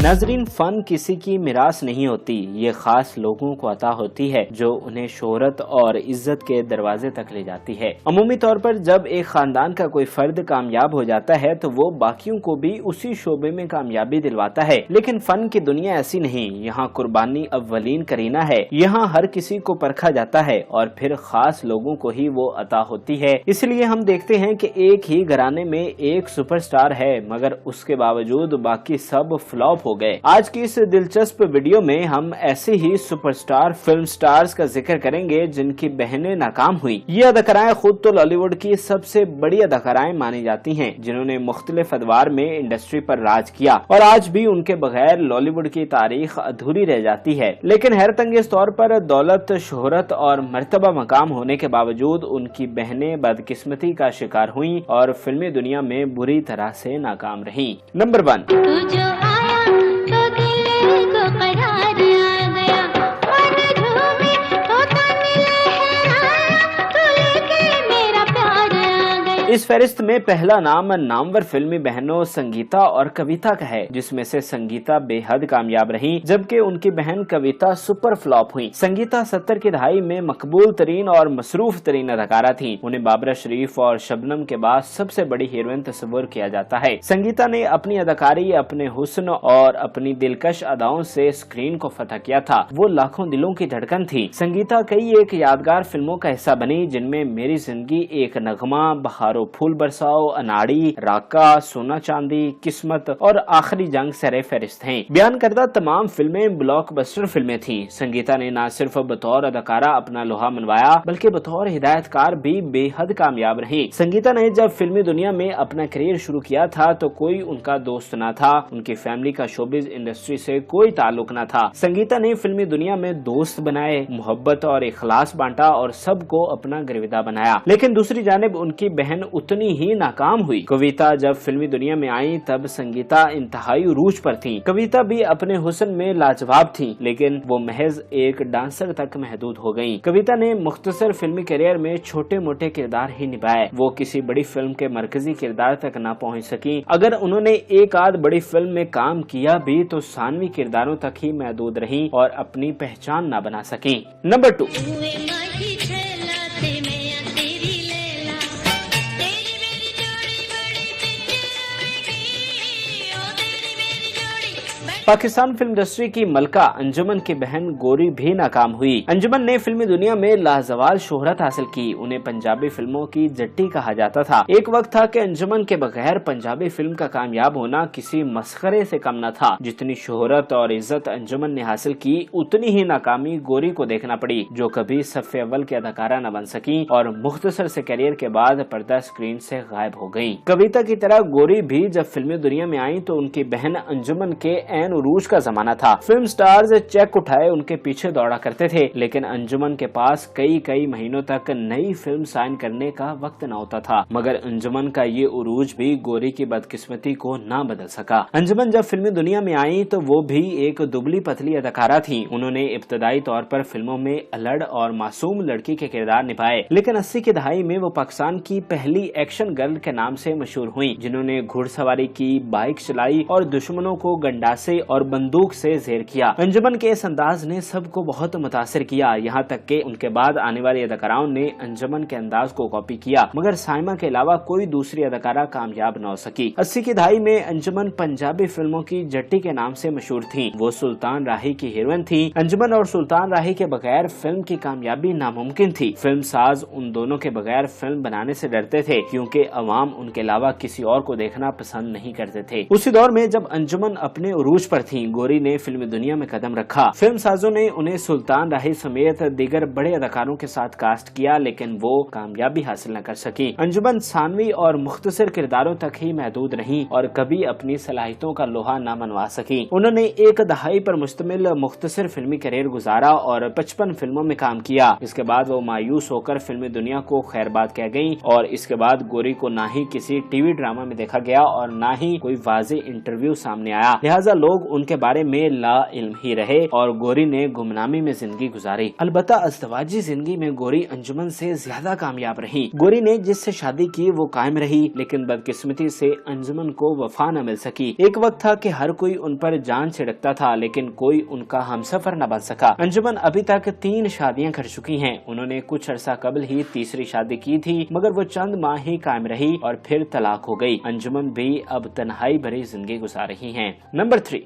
नाजरीन, फन किसी की मिरास नहीं होती, ये खास लोगों को अता होती है जो उन्हें शोहरत और इज्जत के दरवाजे तक ले जाती है। अमूमी तौर पर जब एक खानदान का कोई फर्द कामयाब हो जाता है तो वो बाकियों को भी उसी शोबे में कामयाबी दिलवाता है। लेकिन फन की दुनिया ऐसी नहीं। यहाँ कुर्बानी अव्वलीन करीना है। यहाँ हर किसी को परखा जाता है और फिर खास लोगों को ही वो अता होती है। इसलिए हम देखते हैं कि एक ही घराने में एक सुपरस्टार है, मगर उसके बावजूद बाकी सब फ्लॉप हो गए। आज की इस दिलचस्प वीडियो में हम ऐसे ही सुपरस्टार फिल्म स्टार्स का जिक्र करेंगे जिनकी बहनें नाकाम हुई। ये अदाकाराएं खुद तो बॉलीवुड की सबसे बड़ी अदाकाराएं मानी जाती हैं, जिन्होंने मुख्तलिफ अदवार में इंडस्ट्री पर राज किया और आज भी उनके बगैर बॉलीवुड की तारीख अधूरी रह जाती है। लेकिन हैरत अंगेज तौर पर दौलत, शोहरत और मर्तबा मकाम होने के बावजूद उनकी बहनें बदकिस्मती का शिकार हुई और फिल्मी दुनिया में बुरी तरह से नाकाम रही। नंबर 1। इस फहरिस्त में पहला नाम नामवर फिल्मी बहनों संगीता और कविता का है, जिसमें से संगीता बेहद कामयाब रही जबकि उनकी बहन कविता सुपर फ्लॉप हुई। संगीता 70 की दहाई में मकबूल तरीन और मसरूफ तरीन अदाकारा थी। उन्हें बाबरा शरीफ और शबनम के बाद सबसे बड़ी हीरोइन तस्वुर किया जाता है। संगीता ने अपनी अदाकारी, अपने हुस्न और अपनी दिलकश अदाओं से स्क्रीन को फतह किया था। वो लाखों दिलों की धड़कन थी। संगीता कई एक यादगार फिल्मों का हिस्सा बनी, जिनमें मेरी जिंदगी एक नगमा, बहारो फूल बरसाओ, अनाड़ी, राका, सोना चांदी, किस्मत और आखिरी जंग सरे फहरिस्त हैं। बयान करदा तमाम फिल्में ब्लॉकबस्टर फिल्में थीं। संगीता ने न सिर्फ बतौर अदाकारा अपना लोहा मनवाया बल्कि बतौर हिदायतकार भी बेहद कामयाब रही। संगीता ने जब फिल्मी दुनिया में अपना करियर शुरू किया था तो कोई उनका दोस्त न था। उनकी फैमिली का शोबिज इंडस्ट्री से कोई ताल्लुक न था। संगीता ने फिल्मी दुनिया में दोस्त बनाए, मोहब्बत और इखलास बांटा और सबको अपना गिरविदा बनाया। लेकिन दूसरी जानिब उनकी बहन उतनी ही नाकाम हुई। कविता जब फिल्मी दुनिया में आई तब संगीता इंतहाई उरूज पर थी। कविता भी अपने हुस्न में लाजवाब थी, लेकिन वो महज एक डांसर तक महदूद हो गयी। कविता ने मुख्तसर फिल्मी करियर में छोटे मोटे किरदार ही निभाए। वो किसी बड़ी फिल्म के मरकजी किरदार तक न पहुँच सकी। अगर उन्होंने एक आध बड़ी फिल्म में काम किया भी तो सानवी किरदारों तक ही महदूद रही और अपनी पहचान न बना सकी। नंबर 2। पाकिस्तान फिल्म इंडस्ट्री की मलका अंजुमन की बहन गोरी भी नाकाम हुई। अंजुमन ने फिल्मी दुनिया में लाजवाल शोहरत हासिल की। उन्हें पंजाबी फिल्मों की जट्टी कहा जाता था। एक वक्त था कि अंजुमन के बगैर पंजाबी फिल्म का कामयाब होना किसी मस्खरे से कम न था। जितनी शोहरत और इज्जत अंजुमन ने हासिल की, उतनी ही नाकामी गोरी को देखना पड़ी, जो कभी सफ़े अव्वल की अदाकारा न बन सकी और मुख्तसर से करियर के बाद पर्दा स्क्रीन से गायब हो गयी। कविता की तरह गोरी भी जब फिल्मी दुनिया में आई तो उनकी बहन अंजुमन के एन उरूज का जमाना था। फिल्म स्टार्स चेक उठाए उनके पीछे दौड़ा करते थे, लेकिन अंजुमन के पास कई महीनों तक नई फिल्म साइन करने का वक्त न होता था। मगर अंजुमन का ये उरूज भी गोरी की बदकिस्मती को न बदल सका। अंजुमन जब फिल्मी दुनिया में आई तो वो भी एक दुबली पतली अदाकारा थी। उन्होंने इब्तदाई तौर पर फिल्मों में अलड़ और मासूम लड़की के किरदार निभाए, लेकिन 80 की दहाई में वो पाकिस्तान की पहली एक्शन गर्ल के नाम से मशहूर हुई, जिन्होंने घुड़सवारी की, बाइक चलाई और दुश्मनों को गंडासे और बंदूक से ज़ेर किया। अंजुमन के इस अंदाज ने सबको बहुत मुतासिर किया। यहाँ तक कि उनके बाद आने वाली अदाकाराओं ने अंजुमन के अंदाज को कॉपी किया, मगर साइमा के अलावा कोई दूसरी अदाकारा कामयाब न हो सकी। 80 की दहाई में अंजुमन पंजाबी फिल्मों की जट्टी के नाम से मशहूर थी। वो सुल्तान राही की हीरोइन थी। अंजुमन और सुल्तान राही के बगैर फिल्म की कामयाबी नामुमकिन थी। फिल्म साज उन दोनों के बगैर फिल्म बनाने से डरते थे, क्योंकि अवाम उनके अलावा किसी और को देखना पसंद नहीं करते थे। उसी दौर में जब अंजुमन अपने उरूज पर थी, गोरी ने फिल्मी दुनिया में कदम रखा। फिल्म साजों ने उन्हें सुल्तान राही समेत दीगर बड़े अदाकारों के साथ कास्ट किया, लेकिन वो कामयाबी हासिल न कर सकी। अंजुमन सानवी और मुख्तसर किरदारों तक ही महदूद रही और कभी अपनी सलाहियतों का लोहा न मनवा सकी। उन्होंने एक दहाई पर मुश्तमिल मुख्तसर फिल्मी करियर गुजारा और 55 फिल्मों में काम किया। इसके बाद वो मायूस होकर फिल्मी दुनिया को खैरबाद कह गयी और इसके बाद गोरी को ना ही किसी टीवी ड्रामा में देखा गया और ना ही कोई वाज़ेह इंटरव्यू सामने आया। लिहाजा लोग उनके बारे में ला इल्म ही रहे और गौरी ने गुमनामी में जिंदगी गुजारी। अलबत्ता अज़दवाजी जिंदगी में गौरी अंजुमन से ज्यादा कामयाब रही। गौरी ने जिससे शादी की वो कायम रही, लेकिन बदकिस्मती से अंजुमन को वफा न मिल सकी। एक वक्त था कि हर कोई उन पर जान छिड़कता था, लेकिन कोई उनका हमसफर न बन सका। अंजुमन अभी तक 3 शादियां कर चुकी हैं। उन्होंने कुछ अरसा कबल ही तीसरी शादी की थी, मगर वो चंद माह ही कायम रही और फिर तलाक हो गई। अंजुमन भी अब तन्हाई भरी जिंदगी गुजार रही हैं। नंबर 3।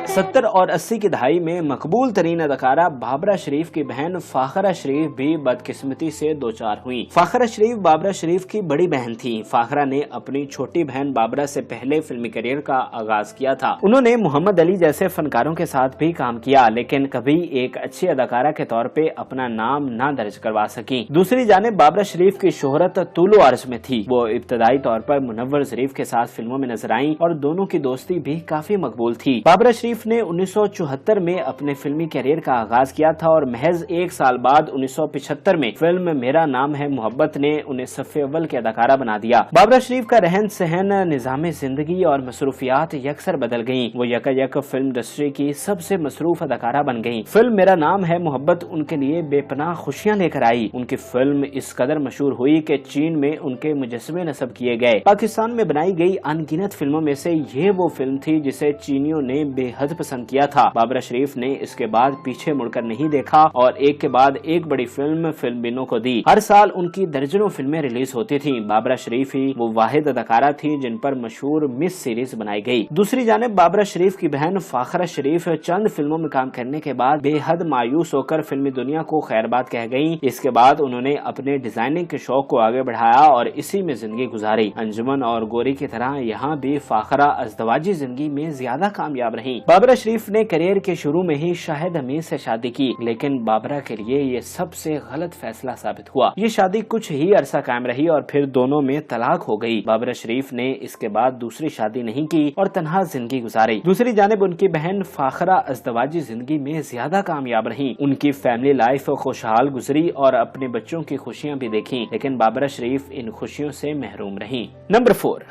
सत्तर और 80 की दहाई में मकबूल तरीन अदाकारा बाबरा शरीफ की बहन फाखरा शरीफ भी बदकिस्मती से दो चार हुई। फाखरा शरीफ बाबरा शरीफ की बड़ी बहन थी। फाखरा ने अपनी छोटी बहन बाबरा से पहले फिल्मी करियर का आगाज किया था। उन्होंने मोहम्मद अली जैसे फनकारों के साथ भी काम किया, लेकिन कभी एक अच्छी अदाकारा के तौर पे अपना नाम न दर्ज करवा सकी। दूसरी जानिब बाबरा शरीफ की शोहरत तूलो अर्ज में थी। वो इब्तदाई तौर पर मुनव्वर ज़रीफ के साथ फिल्मों में नजर आई और दोनों की दोस्ती भी काफी मकबूल थी। बाबरा शरीफ ने 1974 में अपने फिल्मी करियर का आगाज किया था और महज 1 साल बाद 1975 में फिल्म मेरा नाम है मोहब्बत ने उन्हें सफ़े अव्वल के अदाकारा बना दिया। बाबरा शरीफ का रहन सहन, निज़ाम जिंदगी और मसरूफियात यकसर बदल गयी। वो यकायक फिल्म इंडस्ट्री की सबसे मसरूफ अदाकारा बन गयी। फिल्म मेरा नाम है मोहब्बत उनके लिए बेपनाह खुशियाँ लेकर आई। उनकी फिल्म इस कदर मशहूर हुई कि चीन में उनके मुजस्समे नस्ब किए गए। पाकिस्तान में बनाई गई अनगिनत फिल्मों में से ये वो फिल्म थी जिसे चीनियों ने बेहद पसंद किया था। बाबरा शरीफ ने इसके बाद पीछे मुड़कर नहीं देखा और एक के बाद एक बड़ी फिल्म फिल्मिनों को दी। हर साल उनकी दर्जनों फिल्में रिलीज होती थी। बाबरा शरीफ ही वो वाहिद अदाकारा थी जिन पर मशहूर मिस सीरीज बनाई गई। दूसरी जानिब बाबरा शरीफ की बहन फाखरा शरीफ चंद फिल्मों में काम करने के बाद बेहद मायूस होकर फिल्मी दुनिया को खैरबाद कह गयी। इसके बाद उन्होंने अपने डिजाइनिंग के शौक को आगे बढ़ाया और इसी में जिंदगी गुजारी। अंजुमन और गोरी की तरह यहाँ भी फाखरा अज़दवाजी जिंदगी में ज्यादा कामयाब रही। बाबरा शरीफ ने करियर के शुरू में ही शाहिद हमीद से शादी की, लेकिन बाबरा के लिए ये सबसे गलत फैसला साबित हुआ। ये शादी कुछ ही अरसा कायम रही और फिर दोनों में तलाक हो गई। बाबरा शरीफ ने इसके बाद दूसरी शादी नहीं की और तन्हा जिंदगी गुजारी। दूसरी जानिब उनकी बहन फाखरा अज़दवाजी जिंदगी में ज्यादा कामयाब रही। उनकी फैमिली लाइफ खुशहाल गुजरी और अपने बच्चों की खुशियाँ भी देखी, लेकिन बाबरा शरीफ इन खुशियों से महरूम रही। नंबर 4।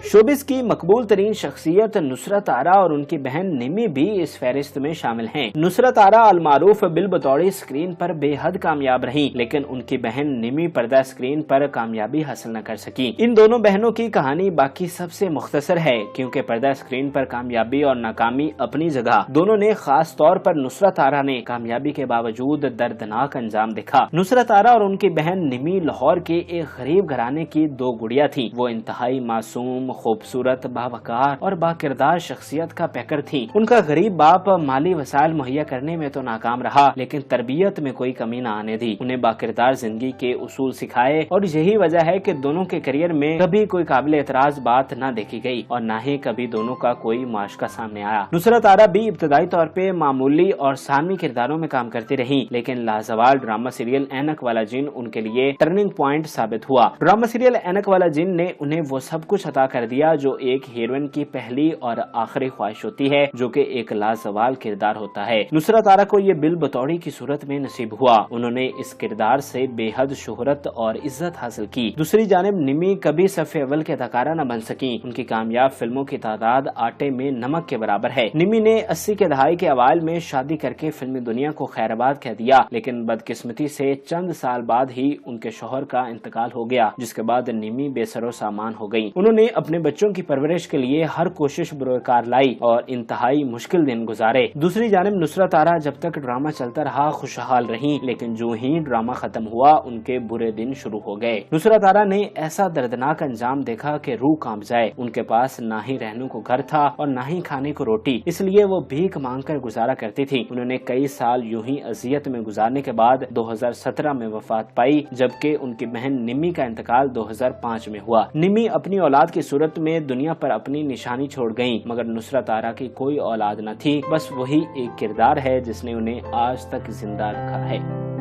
शोबिस की मकबूल तरीन शख्सियत नुसरत आरा और उनकी बहन निमी भी इस फहरिस्त में शामिल हैं। नुसरत आरा अलमारूफ बिल बतौरी स्क्रीन पर बेहद कामयाब रही, लेकिन उनकी बहन निमी पर्दा स्क्रीन पर कामयाबी हासिल न कर सकी। इन दोनों बहनों की कहानी बाकी सबसे मुख्तसर है, क्योंकि पर्दा स्क्रीन पर कामयाबी और नाकामी अपनी जगह। दोनों ने खास तौर पर नुसरत आरा ने कामयाबी के बावजूद दर्दनाक अंजाम देखा। नुसरत आरा और उनकी बहन निमी लाहौर के एक गरीब घराने की 2 गुड़िया थी। वो इंतहाई मासूम, खूबसूरत, बावकार और बाकिरदार शख्सियत का पैकर थी। उनका गरीब बाप माली वसाइल मुहैया करने में तो नाकाम रहा, लेकिन तरबियत में कोई कमी न आने दी। उन्हें बाकिरदार जिंदगी के उसूल सिखाए और यही वजह है कि दोनों के करियर में कभी कोई काबिल एतराज बात न देखी गई और न ही कभी दोनों का कोई माशका सामने आया। नुसरत आरा भी इब्तदाई तौर पे मामूली और सानवी किरदारों में काम करती रही, लेकिन लाजवाल ड्रामा सीरियल ऐनक वाला जिन उनके लिए टर्निंग पॉइंट साबित हुआ। ड्रामा सीरियल ऐनक वाला जिन ने उन्हें वो सब कुछ अता कर दिया जो एक हीरोइन की पहली और आखिरी ख्वाहिश होती है, जो कि एक लाजवाल किरदार होता है। नुसरत आरा को ये बिल बतौरी की सूरत में नसीब हुआ। उन्होंने इस किरदार से बेहद शोहरत और इज्जत हासिल की। दूसरी जानिब निमी कभी सफ़े अव्वल के अदाकारा न बन सकी। उनकी कामयाब फिल्मों की तादाद आटे में नमक के बराबर है। निमी ने 80 के दहाई के अवाइल में शादी करके फिल्मी दुनिया को खैराबाद कह दिया, लेकिन बदकिस्मती से चंद साल बाद ही उनके शौहर का इंतकाल हो गया, जिसके बाद निमी बेसरो सामान हो गयी। उन्होंने अपने बच्चों की परवरिश के लिए हर कोशिश बुरकार लाई और इंतहाई मुश्किल दिन गुजारे। दूसरी जानिब नुसरत आरा जब तक ड्रामा चलता रहा खुशहाल रही, लेकिन जो ही ड्रामा खत्म हुआ उनके बुरे दिन शुरू हो गए। नुसरत आरा ने ऐसा दर्दनाक अंजाम देखा कि रूह कांप जाए। उनके पास ना ही रहने को घर था और ना ही खाने को रोटी, इसलिए वो भीख मांग कर गुजारा करती थी। उन्होंने कई साल यूं ही अजियत में गुजारने के बाद 2017 में वफात पाई, जबकि उनकी बहन निमी का इंतकाल 2005 में हुआ। निमी अपनी औलाद की सूरत में दुनिया पर अपनी निशानी छोड़ गईं, मगर नुसरत आरा की कोई औलाद न थी। बस वही एक किरदार है जिसने उन्हें आज तक जिंदा रखा है।